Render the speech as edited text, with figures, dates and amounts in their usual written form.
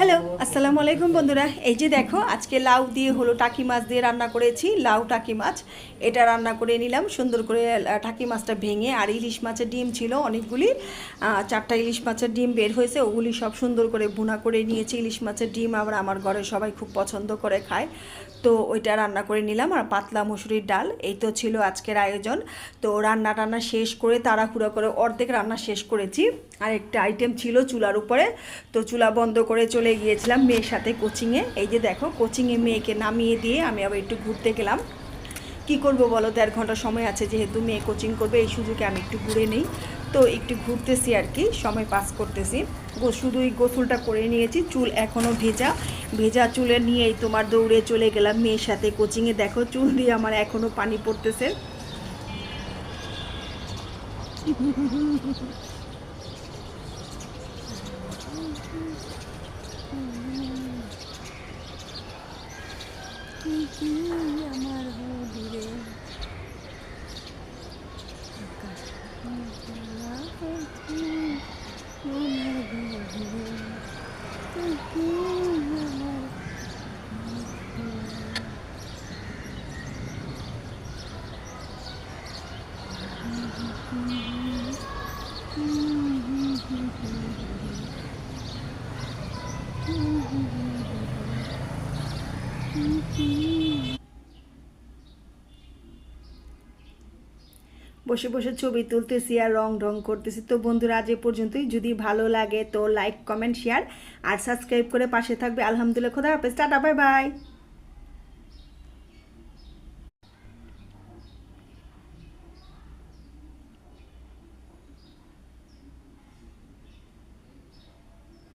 Hello, আসসালামু আলাইকুম বন্ধুরা। এই যে দেখো, আজকে লাউ দিয়ে হলো টাকি মাছ দিয়ে রান্না করেছি। লাউ টাকি মাছ এটা রান্না করে নিলাম সুন্দর করে। টাকি মাছটা ভেঙে, আর ইলিশ মাছের ডিম ছিল অনেকগুলি, 4টা ইলিশ মাছের ডিম বের হয়েছে, ওগুলি সব সুন্দর করে ভুনা করে নিয়েছি। ইলিশ মাছের ডিম আবার আমার ঘরে সবাই খুব পছন্দ করে খায়, তো ওইটা রান্না করে নিলাম। আর পাতলা মুসুরির ডাল, এই তো ছিল আজকের আয়োজন। তো রান্না টান্না শেষ করে তাড়াহুড়ো করে অর্ধেক রান্না শেষ করেছি। আর একটা আইটেম ছিল চুলার উপরে, তো চুলা বন্ধ করে চলে গিয়েছিলাম মেয়ের সাথে কোচিংয়ে। এই যে দেখো, কোচিংয়ে মেয়েকে নামিয়ে দিয়ে আমি আবার একটু ঘুরতে গেলাম। কি করব বলো, 1.5 ঘন্টা সময় আছে, যেহেতু মেয়ে কোচিং করবে, এই সুযোগে আমি একটু ঘুরে নিই। তো একটু ঘুরতেছি আর কি, সময় পাস করতেছি। শুধুই গোসলটা করে নিয়েছি, চুল এখনও ভেজা ভেজা চুলে নিয়েই তোমার দৌড়ে চলে গেলাম মেয়ের সাথে কোচিংয়ে। দেখো, চুল দিয়ে আমার এখনও পানি পড়তেছে। আমার বন্ধুরে বসে বসে ছবি তুলতেছি আর রং ঢং করতেছি। তো বন্ধুরা, আজ এ পর্যন্তই। যদি ভালো লাগে তো লাইক, কমেন্ট, শেয়ার আর সাবস্ক্রাইব করে পাশে থাকবে। আলহামদুলিল্লাহ, খোদা হাফেজ, টাটা, বাই বাই।